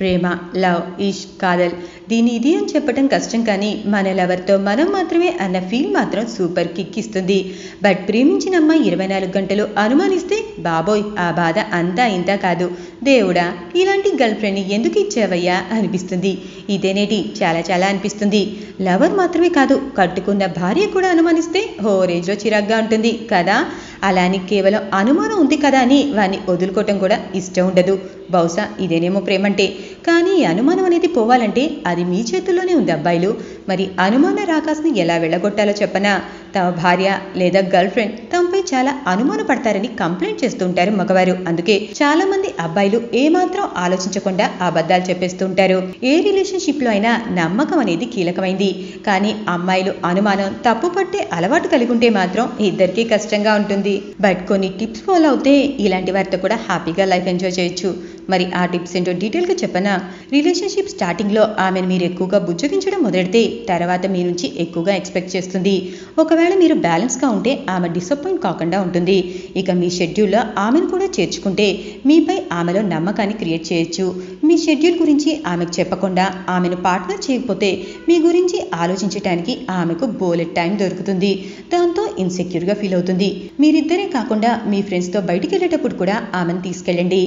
ప్రేమ, love, ఇష్క్, కాదల్ దీని ఇది అని చెప్పడం కష్టం, కానీ మన లవర్తో మనం మాత్రమే అన్న ఫీల్ మాత్రం సూపర్ కిక్ ఇస్తుంది. బట్ ప్రేమించిన అమ్మాయి 24 గంటలు అనుమానిస్తే బాబోయ్ ఆ బాధ అంతా ఇంతా కాదు. దేవుడా, ఇలాంటి గర్ల్ ఫ్రెండ్ని ఎందుకు ఇచ్చావయ్యా అనిపిస్తుంది. ఇదేనేటి చాలా చాలా అనిపిస్తుంది. లవర్ మాత్రమే కాదు, కట్టుకున్న భార్య కూడా అనుమానిస్తే ఓ రేంజ్లో చిరాగ్గా ఉంటుంది కదా. అలాని కేవలం అనుమానం ఉంది కదా అని వాడిని వదులుకోవటం కూడా ఇష్టం ఉండదు. బహుశా ఇదేనేమో ప్రేమంటే. కానీ ఈ అనుమానం అనేది పోవాలంటే అది మీ చేతుల్లోనే ఉంది అబ్బాయిలు. మరి అనుమాన రాకాసుని ఎలా వెళ్ళగొట్టాలో చెప్పనా? తమ భార్య లేదా గర్ల్ ఫ్రెండ్ తమపై చాలా అనుమాన పడతారని కంప్లైంట్ చేస్తూ ఉంటారు మగవారు. అందుకే చాలా మంది అబ్బాయిలు ఏమాత్రం ఆలోచించకుండా అబద్ధాలు చెప్పేస్తూ ఉంటారు. ఏ రిలేషన్షిప్ లో అయినా నమ్మకం అనేది కీలకమైంది. కానీ అమ్మాయిలు అనుమానం తప్పు పట్టే అలవాటు కలిగి ఉంటే మాత్రం ఇద్దరికీ కష్టంగా ఉంటుంది. బట్ కొన్ని టిప్స్ ఫాలో అవుతే ఇలాంటి వారితో కూడా హ్యాపీగా లైఫ్ ఎంజాయ్ చేయొచ్చు. మరి ఆ టిప్స్ ఏంటో డీటెయిల్గా చెప్పనా? రిలేషన్షిప్ స్టార్టింగ్లో ఆమెను మీరు ఎక్కువగా బుజ్జగించడం మొదలెడితే తర్వాత మీ నుంచి ఎక్కువగా ఎక్స్పెక్ట్ చేస్తుంది. ఒకవేళ మీరు బ్యాలెన్స్గా ఉంటే ఆమె డిసప్పాయింట్ కాకుండా ఉంటుంది. ఇక మీ షెడ్యూల్లో ఆమెను కూడా చేర్చుకుంటే మీపై ఆమెలో నమ్మకాన్ని క్రియేట్ చేయొచ్చు. మీ షెడ్యూల్ గురించి ఆమెకు చెప్పకుండా ఆమెను పార్ట్నర్ చేయకపోతే మీ గురించి ఆలోచించడానికి ఆమెకు బోలెట్ టైం దొరుకుతుంది. దాంతో ఇన్సెక్యూర్గా ఫీల్ అవుతుంది. మీరిద్దరే కాకుండా మీ ఫ్రెండ్స్తో బయటికి వెళ్ళేటప్పుడు కూడా ఆమెను తీసుకెళ్ళండి.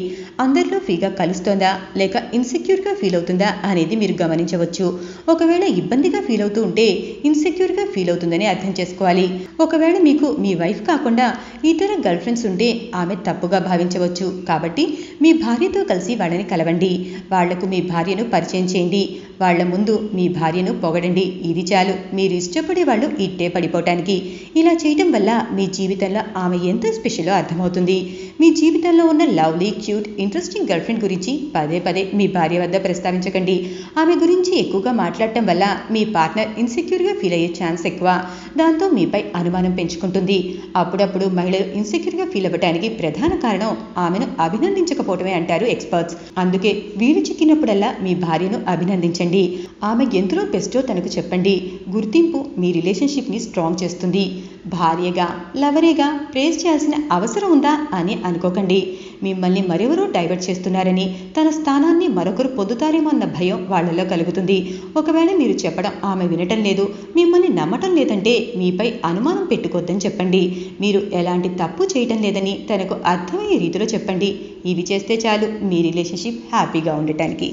అందరిలో ఫ్రీగా కలుస్తోందా లేక ఇన్సెక్యూర్గా ఫీల్ అవుతుందా అనేది మీరు గమనించవచ్చు. ఒకవేళ ఇబ్బందిగా ఫీల్ అవుతూ ఉంటే ఇన్సెక్యూర్గా ఫీల్ అవుతుందని అర్థం చేసుకోవాలి. ఒకవేళ మీకు మీ వైఫ్ కాకుండా ఇతర గర్ల్ ఫ్రెండ్స్ ఉంటే ఆమె తప్పుగా భావించవచ్చు. కాబట్టి మీ భార్యతో కలిసి వాళ్ళని కలవండి. వాళ్లకు మీ భార్యను పరిచయం చేయండి. వాళ్ల ముందు మీ భార్యను పొగడండి. ఇది చాలు మీరు ఇష్టపడే వాళ్ళు ఇట్టే పడిపోవటానికి. ఇలా చేయటం వల్ల మీ జీవితంలో ఆమె ఎంత స్పెషలో అర్థమవుతుంది. మీ జీవితంలో ఉన్న lovely, cute, interesting girl friend గురించి పదే పదే మీ భార్య వద్ద ప్రస్తావించకండి. ఆమె గురించి ఎక్కువగా మాట్లాడటం వల్ల మీ పార్ట్నర్ ఇన్సెక్యూర్గా ఫీల్ అయ్యే ఛాన్స్ ఎక్కువ. దాంతో మీపై అనుమానం పెంచుకుంటుంది. అప్పుడప్పుడు మహిళలు ఇన్సెక్యూర్గా ఫీల్ అవ్వడానికి ప్రధాన కారణం ఆమెను అభినందించకపోవటమే అంటారు ఎక్స్పర్ట్స్. అందుకే వీలు చిక్కినప్పుడల్లా మీ భార్యను అభినందించండి. ఆమె ఎంతలో బెస్టో తనకు చెప్పండి. గుర్తింపు మీ రిలేషన్షిప్ని స్ట్రాంగ్ చేస్తుంది. భార్యగా, లవరేగా ప్రేజ్ చేయాల్సిన అవసరం ఉందా అని అనుకోకండి. మిమ్మల్ని మరెవరో డైవర్ట్ చేస్తున్నారని, తన స్థానాన్ని మరొకరు పొందుతారేమో అన్న భయం వాళ్లలో కలుగుతుంది. ఒకవేళ మీరు చెప్పడం ఆమె వినటం లేదు, మిమ్మల్ని నమ్మటం లేదంటే మీపై అనుమానం పెట్టుకోవద్దని చెప్పండి. మీరు ఎలాంటి తప్పు చేయటం లేదని తనకు అర్థమయ్యే రీతిలో చెప్పండి. ఇవి చేస్తే చాలు మీ రిలేషన్షిప్ హ్యాపీగా ఉండటానికి.